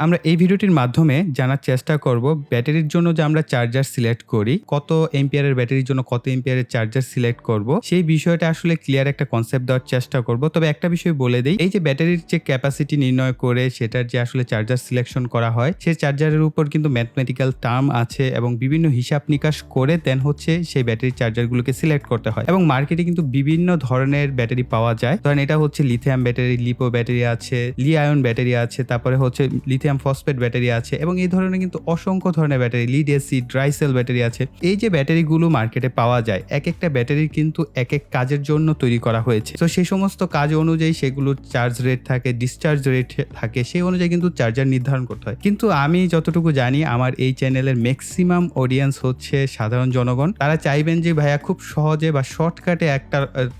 আমরা এই ভিডিওটির মাধ্যমে জানার চেষ্টা করব ব্যাটারির জন্য যে আমরা চার্জার সিলেক্ট করি, কত এম্পিয়ারের ব্যাটারির জন্য কত এম্পিয়ারের চার্জার সিলেক্ট করব, সেই বিষয়টা আসলে ক্লিয়ার একটা কনসেপ্ট দেওয়ার চেষ্টা করব। তবে একটা বিষয় বলে দেই, এই যে ব্যাটারির যে ক্যাপাসিটি নির্ণয় করে সেটার যে আসলে চার্জার সিলেকশন করা হয়, সেই চার্জারের উপর কিন্তু ম্যাথমেটিক্যাল টার্ম আছে এবং বিভিন্ন হিসাব নিকাশ করে দেন হচ্ছে সেই ব্যাটারি চার্জারগুলোকে সিলেক্ট করতে হয়। এবং মার্কেটে কিন্তু বিভিন্ন ধরনের ব্যাটারি পাওয়া যায়। ধরেন এটা হচ্ছে লিথিয়াম ব্যাটারি, লিপো ব্যাটারি আছে, লি আয়ন ব্যাটারি আছে, তারপরে হচ্ছে লিথিয়াম ফসফেট ব্যাটারি আছে এবং এই ধরনের কিন্তু অসংখ্য ধরনের battery, lead acid, dry-sell battery আছে। এই যে ব্যাটারিগুলো মার্কেটে পাওয়া যায়, এক একটা ব্যাটারির কিন্তু এক এক কাজের জন্য তৈরি করা হয়েছে। তো সেই সমস্ত কাজ অনুযায়ী সেগুলোর চার্জ রেট থাকে, ডিসচার্জ রেট থাকে, সেই অনুযায়ী কিন্তু চার্জার নির্ধারণ করতে হয়। কিন্তু আমি যতটুকু জানি, আমার এই চ্যানেলের ম্যাক্সিমাম অডিয়েন্স হচ্ছে সাধারণ জনগণ। তারা চাইবেন যে ভাইয়া খুব সহজে বা শর্টকাটে একটা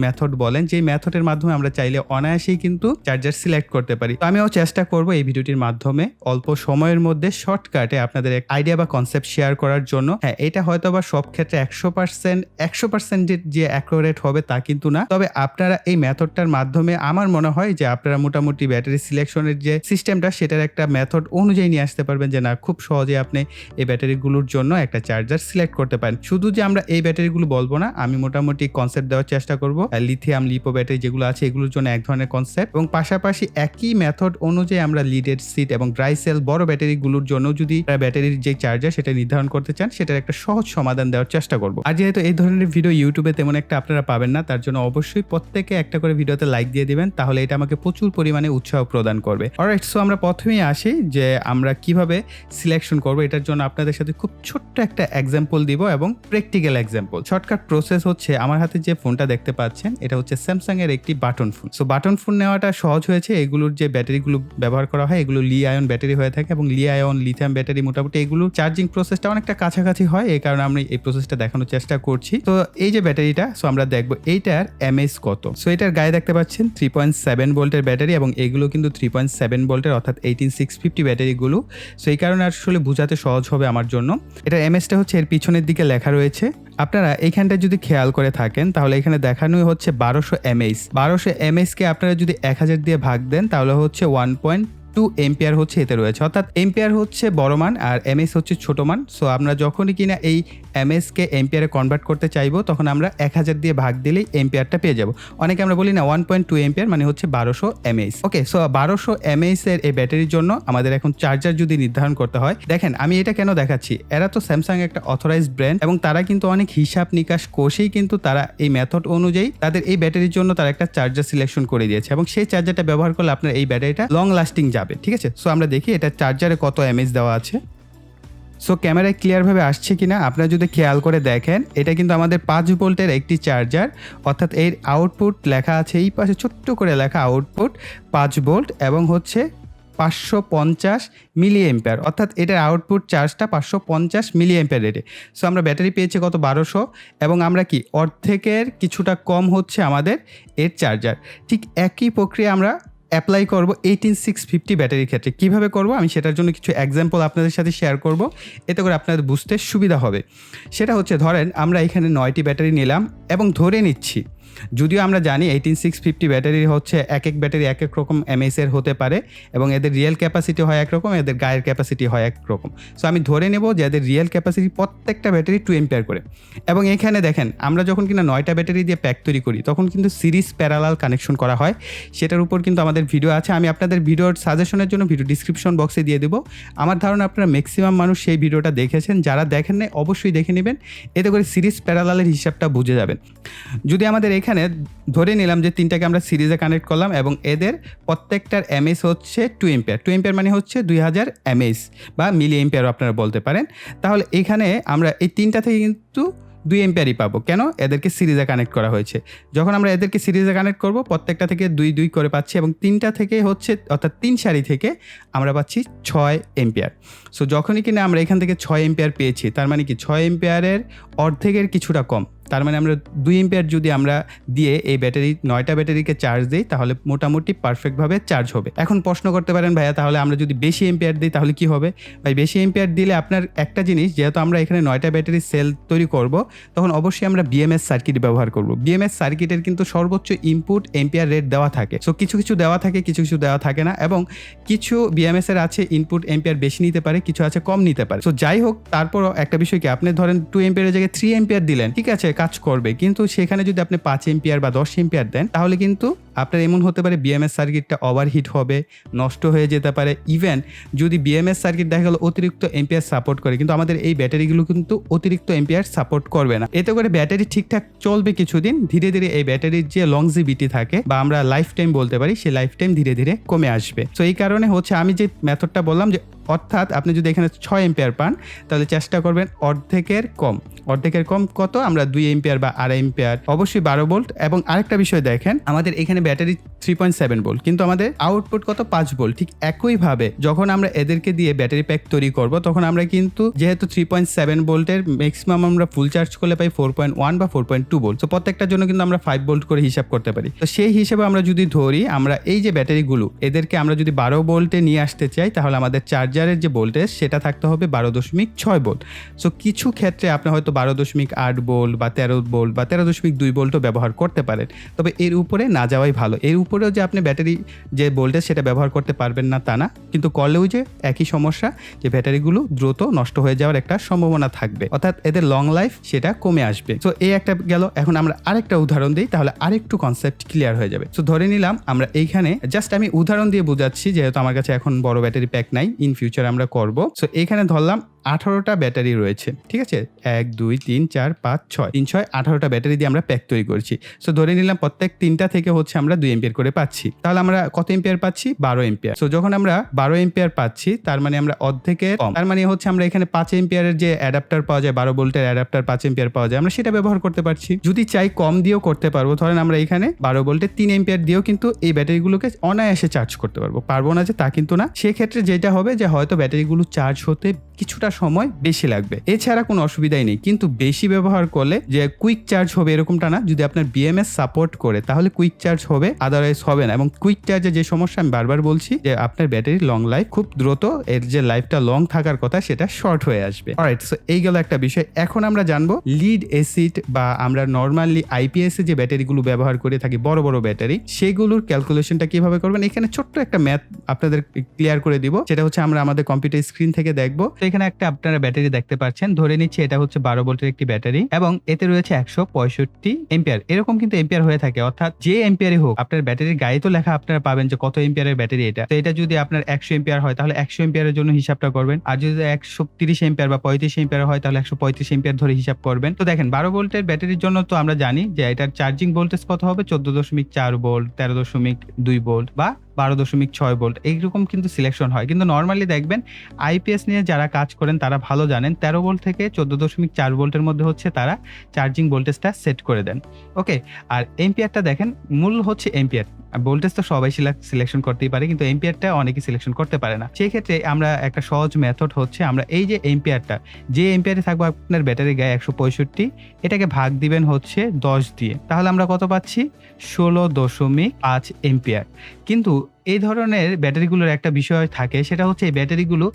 মেথড বলেন, যে মেথডের মাধ্যমে আমরা চাইলে অনায়াসেই কিন্তু চার্জার সিলেক্ট করতে পারি। তো আমিও চেষ্টা করব এই ভিডিওটির মাধ্যমে অল্প সময়ের মধ্যে শর্টকাটে আপনাদের এক আইডিয়া বা কনসেপ্ট শেয়ার করার জন্য। হ্যাঁ, এটা হয়তো বা সব ক্ষেত্রে 100% যে অ্যাকুরেট হবে তা কিন্তু না। তবে আপনারা এই মেথডটার মাধ্যমে আমার মনে হয় যে আপনারা মোটামুটি ব্যাটারি সিলেকশনের যে সিস্টেমটা, সেটার একটা মেথড অনুযায়ী নিয়ে আসতে পারবেন, যে না খুব সহজে আপনি এই ব্যাটারিগুলোর জন্য একটা চার্জার সিলেক্ট করতে পারেন। শুধু যে আমরা এই ব্যাটারিগুলো বলবো না, আমি মোটামুটি কনসেপ্ট দেওয়ার চেষ্টা করব। লিথিয়াম, লিপো ব্যাটারি যেগুলো আছে এগুলোর জন্য এক ধরনের কনসেপ্ট, এবং পাশাপাশি একই মেথড অনুযায়ী আমরা লিড এসিড এবং ড্রাই-সেল বড় ব্যাটারিগুলোর জন্য যদি ব্যাটারির যে চার্জার সেটা নির্ধারণ করতে চান, সেটার একটা সহজ সমাধান দেওয়ার চেষ্টা করব। আর যেহেতু এই ধরনের ভিডিও ইউটিউবে তেমন একটা আপনারা পাবেন না, তার জন্য অবশ্যই প্রত্যেকে একটা করে ভিডিওতে লাইক দিয়ে দিবেন, তাহলে এটা আমাকে প্রচুর পরিমাণে উৎসাহ প্রদান করবে। অলরাইট, সো আমরা প্রথমেই আসি যে আমরা কিভাবে সিলেকশন করব। এটার জন্য আপনাদের সাথে খুব ছোট্ট একটা এক্সাম্পল দিব এবং প্র্যাকটিক্যাল এক্সাম্পল। শর্টকাট প্রসেস হচ্ছে, আমার হাতে যে ফোনটা দেখতে পাচ্ছেন এটা হচ্ছে স্যামসাং এর একটি button phone. So button phone নেওয়াটা সহজ হয়েছে। এগুলোর যে ব্যাটারিগুলো ব্যবহার করা হয় এগুলো লি আয়ন ব্যাটারি হয়ে থাকে, এবং লি আয়ন, লিথিয়াম ব্যাটারি মোটামুটি এগুলো চার্জিং প্রসেসটা অনেকটা কাছাকাছি হয়, এই কারণে আমি এই প্রসেসটা দেখানোর চেষ্টা করছি। তো এই যে ব্যাটারিটা, সো আমরা দেখবো এইটার এমএএইচ কত। সো এটার গায়ে দেখতে পাচ্ছেন 3.7 ভোল্টের ব্যাটারি, এবং এগুলো কিন্তু 3.7 ভোল্টের অর্থাৎ 18650 ব্যাটারিগুলো। সো এই কারণে আসলে বোঝাতে সহজ হবে আমার জন্য। এটার এমএএইচটা হচ্ছে এর পিছনের দিকে লেখা রয়েছে। আপনারা এইখানটা যদি খেয়াল করে থাকেন তাহলে এখানে দেখানো হচ্ছে 1200 এমএএইচ। 1200 এমএএইচ কে আপনারা যদি 1000 দিয়ে ভাগ দেন তাহলে হচ্ছে 1.2 এম্পিয়ার হচ্ছে এতে রয়েছে, অর্থাৎ এম্পিয়ার হচ্ছে বড় মান আর এমএএইচ হচ্ছে ছোট মান। সো আমরা যখনই কিনা এই এমএএইচ কে এম্পিয়ারে কনভার্ট করতে চাইবো, তখন আমরা 1000 দিয়ে ভাগ দিলেই এম্পিয়ারটা পেয়ে যাব। অনেকে আমরা বলি না 1.2 এম্পিয়ার মানে হচ্ছে 1200 এমএএইচ। ওকে, সো 1200 এমএএইচ এর এই ব্যাটারির জন্য আমাদের এখন চার্জার যদি নির্ধারণ করতে হয়, দেখেন আমি এটা কেন দেখাচ্ছি, এরা তো স্যামসাং একটা অথরাইজড ব্র্যান্ড, এবং তারা কিন্তু অনেক হিসাব নিকাশ কষেই কিন্তু তারা এই মেথড অনুযায়ী তাদের এই ব্যাটারির জন্য তারা একটা চার্জার সিলেকশন করে দিয়েছে, এবং সেই চার্জারটা ব্যবহার করলে আপনার এই ব্যাটারিটা লং লাস্টিং যাবে। ঠিক আছে, সো আমরা দেখি এটা চার্জারে কত এমএএইচ দেওয়া আছে। সো ক্যামেরায় ক্লিয়ারভাবে আসছে কিনা আপনারা যদি খেয়াল করে দেখেন, এটা কিন্তু আমাদের 5 ভোল্টের একটি চার্জার, অর্থাৎ এর আউটপুট লেখা আছে এই পাশে ছোট্ট করে লেখা আউটপুট 5 ভোল্ট এবং হচ্ছে 550 মিলি এম্পিয়ার, অর্থাৎ এটার আউটপুট চার্জটা 550 মিলি এম্পিয়ার রেটে। সো আমরা ব্যাটারি পেয়েছি কত 1200, এবং আমরা কি অর্ধেকের কিছুটা কম হচ্ছে আমাদের এর চার্জার। ঠিক একই প্রক্রিয়া আমরা অ্যাপ্লাই করব 18650 ব্যাটারির ক্ষেত্রে। কিভাবে করব আমি সেটার জন্য কিছু এক্সাম্পল আপনাদের সাথে শেয়ার করব, এতে করে আপনাদের বুঝতে সুবিধা হবে। সেটা হচ্ছে, ধরেন আমরা এখানে 9টি ব্যাটারি নিলাম এবং ধরে নিচ্ছি, যদিও আমরা জানি 18650 ব্যাটারি হচ্ছে এক এক ব্যাটারি এক এক রকম এমএএইচ এর হতে পারে, এবং এদের রিয়েল ক্যাপাসিটি হয় একরকম, এদের গায়ের ক্যাপাসিটি হয় একরকম। সো আমি ধরে নেব যে এদের রিয়েল ক্যাপাসিটি প্রত্যেকটা ব্যাটারি 2 এম্পিয়ার করে। এবং এখানে দেখেন আমরা যখন কিনা 9টা ব্যাটারি দিয়ে প্যাক তৈরি করি, তখন কিন্তু সিরিজ প্যারালাল কানেকশন করা হয়। সেটার উপর কিন্তু আমাদের ভিডিও আছে, আমি আপনাদের ভিডিওর সাজেশনের জন্য ভিডিও ডিসক্রিপশন বক্সে দিয়ে দেবো। আমার ধারণা আপনারা ম্যাক্সিমাম মানুষ সেই ভিডিওটা দেখেছেন, যারা দেখেন নাই অবশ্যই দেখে নেবেন, এতে করে সিরিজ প্যারালালের হিসাবটা বুঝে যাবেন। যদি আমাদের এখানে ধরে নিলাম যে 3টাকে আমরা সিরিজে কানেক্ট করলাম এবং এদের প্রত্যেকটার এমএএইচ হচ্ছে 2 এম্পিয়ার। 2 এম্পিয়ার মানে হচ্ছে 2000 এমএএইচ বা মিলি এম্পিয়ার আপনারা বলতে পারেন। তাহলে এখানে আমরা এই 3টা থেকে কিন্তু 2 এম্পিয়ারই পাবো। কেন? এদেরকে সিরিজে কানেক্ট করা হয়েছে। যখন আমরা এদেরকে সিরিজে কানেক্ট করব, প্রত্যেকটা থেকে 2 করে পাচ্ছি, এবং 3টা থেকে হচ্ছে অর্থাৎ 3 সারি থেকে আমরা পাচ্ছি 6 এম্পিয়ার। সো যখনই কিনা আমরা এখান থেকে 6 এম্পিয়ার পেয়েছি, তার মানে কি 6 এম্পিয়ারের অর্ধেকের কিছুটা কম, তার মানে আমরা 2 এম্পিয়ার যদি আমরা দিয়ে এই ব্যাটারি 9টা ব্যাটারিকে চার্জ দিই তাহলে মোটামুটি পারফেক্টভাবে চার্জ হবে। এখন প্রশ্ন করতে পারেন ভাইয়া তাহলে আমরা যদি বেশি এম্পিয়ার দিই তাহলে কি হবে? ভাই বেশি এম্পিয়ার দিলে আপনার একটা জিনিস, যেহেতু আমরা এখানে 9টা ব্যাটারি সেল তৈরি করব তখন অবশ্যই আমরা বিএমএস সার্কিট ব্যবহার করব। বিএমএস সার্কিটের কিন্তু সর্বোচ্চ ইনপুট এম্পিয়ার রেট দেওয়া থাকে। সো কিছু কিছু দেওয়া থাকে, কিছু কিছু দেওয়া থাকে না, এবং কিছু বিএমএস এর আছে ইনপুট এম্পিয়ার বেশি নিতে পারে, কিছু আছে কম নিতে পারে। সো যাই হোক, তারপরও একটা বিষয় কি, আপনি ধরেন 2 এম্পিয়ারের জায়গায় 3 এম্পিয়ার দিলেন, ঠিক আছে কাজ করবে, কিন্তু সেখানে যদি আপনি 5 এম্পিয়ার বা 10 এম্পিয়ার দেন তাহলে কিন্তু আপনার এমন হতে পারে বিএমএস সার্কিটটা ওভারহিট হবে, নষ্ট হয়ে যেতে পারে। ইভেন যদি বিএমএস সার্কিট দেখা গেল অতিরিক্ত এম্পিয়ার সাপোর্ট করে, কিন্তু আমাদের এই ব্যাটারিগুলো কিন্তু অতিরিক্ত এম্পিয়ার সাপোর্ট করবে না। এতে করে ব্যাটারি ঠিকঠাক চলবে কিছুদিন, ধীরে ধীরে এই ব্যাটারির যে লংজিভিটি থাকে বা আমরা লাইফ টাইম বলতে পারি, সেই লাইফ টাইম ধীরে ধীরে কমে আসবে। সো এই কারণে হচ্ছে আমি যে মেথডটা বললাম, যে অর্থাৎ আপনি যদি এখানে 6 এম্পিয়ার পান তাহলে চেষ্টা করবেন অর্ধেকের কম। অর্ধেকের কম কত? আমরা 2 এম্পিয়ার বা 2.5 এম্পিয়ার, অবশ্যই 12 ভোল্ট। এবং আরেকটা বিষয় দেখেন, আমাদের এখানে ব্যাটারি 3.7 ভোল্ট, কিন্তু আমাদের আউটপুট কত? 5 ভোল্ট। ঠিক একইভাবে যখন আমরা এদেরকে দিয়ে ব্যাটারি প্যাক তৈরি করব তখন আমরা কিন্তু যেহেতু 3.7 ভোল্টের ম্যাক্সিমাম আমরা ফুল চার্জ করলে পাই 4.1 বা 4.2 ভোল্ট। তো প্রত্যেকটার জন্য কিন্তু আমরা 5 ভোল্ট করে হিসাব করতে পারি। তো সেই হিসেবে আমরা যদি ধরি, আমরা এই যে ব্যাটারিগুলো এদেরকে আমরা যদি 12 ভোল্টে নিয়ে আসতে চাই তাহলে আমাদের চার্জারের যে ভোল্টেজ সেটা থাকতে হবে 12.6 ভোল্ট। সো কিছু ক্ষেত্রে আপনি হয়তো 12.8 ভোল্ট বা 13 ভোল্ট বা 13.2 ভোল্টও ব্যবহার করতে পারেন, তবে এর উপরে না যাওয়াই ভালো। এর উপরেও যে আপনি ব্যাটারি যে ভোল্টেজ সেটা ব্যবহার করতে পারবেন না তা না, কিন্তু করলেও যে একই সমস্যা, যে ব্যাটারিগুলো দ্রুত নষ্ট হয়ে যাওয়ার একটা সম্ভাবনা থাকবে, অর্থাৎ এদের লং লাইফ সেটা কমে আসবে। সো এই একটা গেল। এখন আমরা আরেকটা উদাহরণ দিই, তাহলে আরেকটু কনসেপ্ট ক্লিয়ার হয়ে যাবে। সো ধরে নিলাম আমরা এইখানে জাস্ট আমি উদাহরণ দিয়ে বোঝাচ্ছি, যেহেতু আমার কাছে এখন বড় ব্যাটারি প্যাক নাই, ইন ফিউচার আমরা করব। সো এখানে ধরলাম 18টা ব্যাটারি রয়েছে, ঠিক আছে, 1 2 3 4 5 6 3 6 18টা ব্যাটারি দিয়ে আমরা প্যাক তৈরি করছি। সো ধরে নিলাম প্রত্যেক 3টা থেকে হচ্ছে আমরা 2 এম্পিয়ার করে পাচ্ছি। তাহলে আমরা কত এম্পিয়ার পাচ্ছি? 12 এম্পিয়ার। সো যখন আমরা 12 এম্পিয়ার পাচ্ছি তার মানে আমরা অর্ধেকের কম, তার মানে হচ্ছে আমরা এখানে 5 এম্পিয়ারের যে অ্যাডাপ্টার পাওয়া যায়, 12 ভোল্টের অ্যাডাপ্টার 5 এম্পিয়ার পাওয়া যায়, আমরা সেটা ব্যবহার করতে পারছি। যদি চাই কম দিয়েও করতে পারবো। ধরেন আমরা এখানে 12 ভোল্টের 3 এম্পিয়ার দিয়েও কিন্তু এই ব্যাটারিগুলোকে অনায়াসে চার্জ করতে পারবো। পারবো না যে তা কিন্তু না। সেক্ষেত্রে যেটা হবে যে হয়তো ব্যাটারিগুলো চার্জ হতে কিছুটা সময় বেশি লাগবে, এছাড়া কোনো অসুবিধাই নেই। কিন্তু বেশি ব্যবহার করলে যে কুইক চার্জ হবে এরকমটা না। যদি আপনার বিএমএস সাপোর্ট করে তাহলে কুইক চার্জ হবে, আদারওয়াইজ হবে না। এবং কুইক চার্জে যে সমস্যা আমি বারবার বলছি, যে আপনার ব্যাটারি লং লাইফ খুব দ্রুত, এর যে লাইফটা লং থাকার কথা সেটা শর্ট হয়ে আসবে। অলরাইট, সো এই গেল একটা বিষয়। এখন আমরা জানবো লিড অ্যাসিড বা আমরা নর্মালি আইপিএস এ যে ব্যাটারিগুলো ব্যবহার করে থাকি, বড় বড় ব্যাটারি, সেগুলোর ক্যালকুলেশনটা কিভাবে করবেন। এখানে ছোট্ট একটা ম্যাথ আপনাদের ক্লিয়ার করে দিব, সেটা হচ্ছে আমরা আমাদের কম্পিউটার স্ক্রিন থেকে দেখবো। এখানে একটা আপনারা ব্যাটারি দেখতে পাচ্ছেন, ধরে নিচ্ছি এটা হচ্ছে 12 ভোল্টের একটি ব্যাটারি এবং এতে রয়েছে 165 এম্পিয়ার। এরকম কিন্তু এম্পিয়ার হয়ে থাকে, অর্থাৎ যে এম্পিয়ারই হোক আপনার ব্যাটারির গায়ে তো লেখা আপনারা পাবেন যে কত এম্পিয়ারের ব্যাটারি এটা। তো এটা যদি আপনার 100 এম্পিয়ার হয় তাহলে 100 এম্পিয়ারের জন্য হিসাবটা করবেন, আর যদি 130 এম্পিয়ার বা 35 এম্পিয়ার হয় তাহলে 135 এম্পিয়ার ধরে হিসাব করবেন। তো দেখেন 12 ভোল্টের ব্যাটারির জন্য তো আমরা জানি যে এটার চার্জিং ভোল্টেজ কত হবে, 14.4 ভোল্ট, 13.2 ভোল্ট বা 12.6 ভোল্ট, এইরকম কিন্তু সিলেকশন হয়। কিন্তু নর্মালি দেখবেন আইপিএস নিয়ে যারা কাজ করেন তারা ভালো জানেন 13 ভোল্ট থেকে 14.4 ভোল্টের মধ্যে হচ্ছে তারা চার্জিং ভোল্টেজটা সেট করে দেন। ওকে, আর এম্পিয়ারটা দেখেন, মূল হচ্ছে এম্পিয়ার। ভোল্টেজ তো সবাই সিলেকশন করতেই পারে, কিন্তু এম্পিয়ারটা অনেকে সিলেকশন করতে পারে না। সেই ক্ষেত্রে আমরা একটা সহজ মেথড হচ্ছে, আমরা এই যে এম্পিয়ারটা, যে এম্পিয়ারে থাকবে আপনার ব্যাটারি গায়ে 165, এটাকে ভাগ দিবেন হচ্ছে 10 দিয়ে, তাহলে আমরা কত পাচ্ছি? 16.5 এম্পিয়ার। কিন্তু এই ধরনের ব্যাটারিগুলোর একটা বিষয় থাকে, সেটা হচ্ছে এই ব্যাটারিগুলো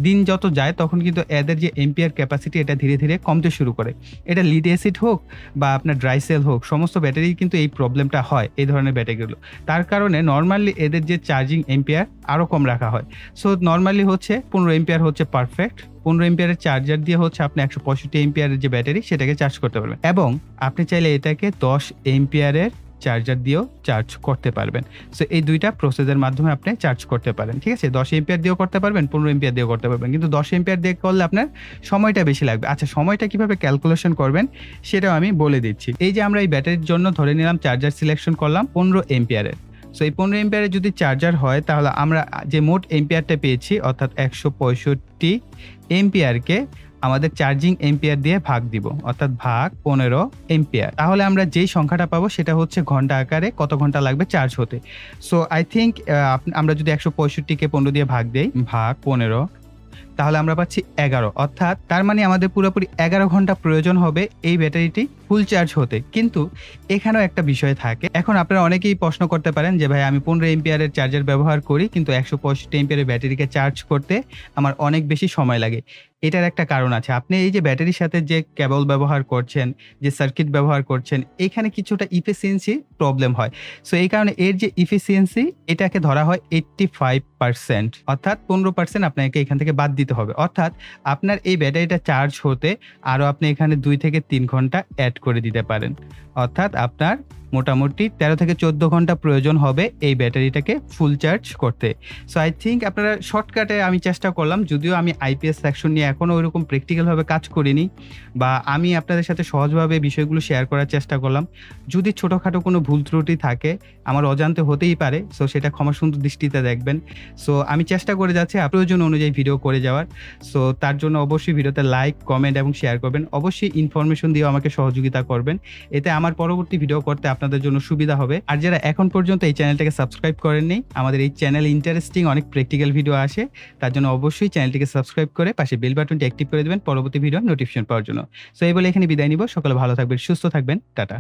দিন যত যায় তখন কিন্তু এদের যে এম্পিয়ার ক্যাপাসিটি এটা ধীরে ধীরে কমতে শুরু করে। এটা লিড অ্যাসিড হোক বা আপনার ড্রাই-সেল হোক, সমস্ত ব্যাটারি কিন্তু এই প্রবলেমটা হয় এই ধরনের ব্যাটারিগুলো। তার কারণে নর্মালি এদের যে চার্জিং এম্পিয়ার আরও কম রাখা হয়। সো নর্মালি হচ্ছে 15 এম্পিয়ার হচ্ছে পারফেক্ট। 15 এম্পিয়ারের চার্জার দিয়ে হচ্ছে আপনি 165 এম্পিয়ারের যে ব্যাটারি সেটাকে চার্জ করতে পারবেন, এবং আপনি চাইলে এটাকে 10 এম্পিয়ারের চার্জার দিয়েও চার্জ করতে পারবেন। সো এই দুইটা প্রসেসের মাধ্যমে আপনি চার্জ করতে পারেন, ঠিক আছে। 10 এম্পিয়ার দিয়েও করতে পারবেন, 15 এম্পিয়ার দিয়েও করতে পারবেন, কিন্তু 10 এম্পিয়ার দিয়ে করলে আপনার সময়টা বেশি লাগবে। আচ্ছা, সময়টা কিভাবে ক্যালকুলেশন করবেন সেটাও আমি বলে দিচ্ছি। এই যে আমরা এই ব্যাটারির জন্য ধরে নিলাম চার্জার সিলেকশন করলাম 15 এম্পিয়ারের। সো এই 15 এম্পিয়ারের যদি চার্জার হয় তাহলে আমরা যে মোট এম্পিয়ারটা পেয়েছি, অর্থাৎ 165 এম্পিয়ারকে আমাদের চার্জিং এম্পিয়ার দিয়ে ভাগ দিব, অর্থাৎ ভাগ 15 এম্পিয়ার। তাহলে আমরা যেই সংখ্যাটা পাবো সেটা হচ্ছে ঘন্টা আকারে কত ঘন্টা লাগবে চার্জ হতে। সো আই থিঙ্ক আমরা যদি 165কে 15 দিয়ে ভাগ দেই, ভাগ 15, তাহলে আমরা পাচ্ছি 11, অর্থাৎ তার মানে আমাদের পুরোপুরি 11 ঘন্টা প্রয়োজন হবে এই ব্যাটারিটি ফুল চার্জ হতে। কিন্তু এখানেও একটা বিষয় থাকে। এখন আপনারা অনেকেই প্রশ্ন করতে পারেন যে ভাই আমি 15 এম্পিয়ারের চার্জার ব্যবহার করি, কিন্তু 165 এম্পিয়ারের ব্যাটারিকে চার্জ করতে আমার অনেক বেশি সময় লাগে। এটার একটা কারণ আছে। আপনি এই যে ব্যাটারির সাথে যে কেবল ব্যবহার করছেন, যে সার্কিট ব্যবহার করছেন, এখানে কিছুটা এফিসিয়েন্সি প্রবলেম হয়। সো এই কারণে এর যে এফিসিয়েন্সি এটাকে ধরা হয় 85%, অর্থাৎ 15% আপনাকে এখান থেকে বাদ দিতে হবে। অর্থাৎ আপনার এই ব্যাটারিটা চার্জ হতে আরো আপনি এখানে 2 থেকে 3 ঘন্টা এড করে দিতে পারেন। অর্থাৎ আপনার মোটামুটি 13 থেকে 14 ঘন্টা প্রয়োজন হবে এই ব্যাটারিটাকে ফুল চার্জ করতে। সো আই থিংক আপনারা শর্টকাটে আমি চেষ্টা করলাম, যদিও আমি আইপিএস সেকশন নিয়ে এখনো ওইরকম প্র্যাকটিক্যালভাবে কাজ করিনি, বা আমি আপনাদের সাথে সহজভাবে বিষয়গুলো শেয়ার করার চেষ্টা করলাম। যদি ছোটখাটো কোনো ভুল ত্রুটি থাকে আমার অজান্তে হতেই পারে, সো সেটা ক্ষমাসুন্দর দৃষ্টিতে দেখবেন। সো আমি চেষ্টা করে যাচ্ছি প্রয়োজন অনুযায়ী ভিডিও করে যাওয়ার। সো তার জন্য অবশ্যই ভিডিওতে লাইক, কমেন্ট এবং শেয়ার করবেন। অবশ্যই ইনফরমেশন দিয়েও আমাকে সহযোগিতা করবেন। এতে আমার পরবর্তী ভিডিও করতে আপনাদের জন্য সুবিধা হবে। আর যারা এখন পর্যন্ত এই চ্যানেলটাকে সাবস্ক্রাইব করেননি, আমাদের এই চ্যানেলে ইন্টারেস্টিং অনেক প্র্যাকটিক্যাল ভিডিও আসে, তার জন্য অবশ্যই চ্যানেলটিকে সাবস্ক্রাইব করে পাশে বেল বাটনটি অ্যাক্টিভ করে দেবেন পরবর্তী ভিডিও নোটিফিকেশন পাওয়ার জন্য। সো এই বলে এখানে বিদায় নিব। সকলে ভালো থাকবেন, সুস্থ থাকবেন। টাটা।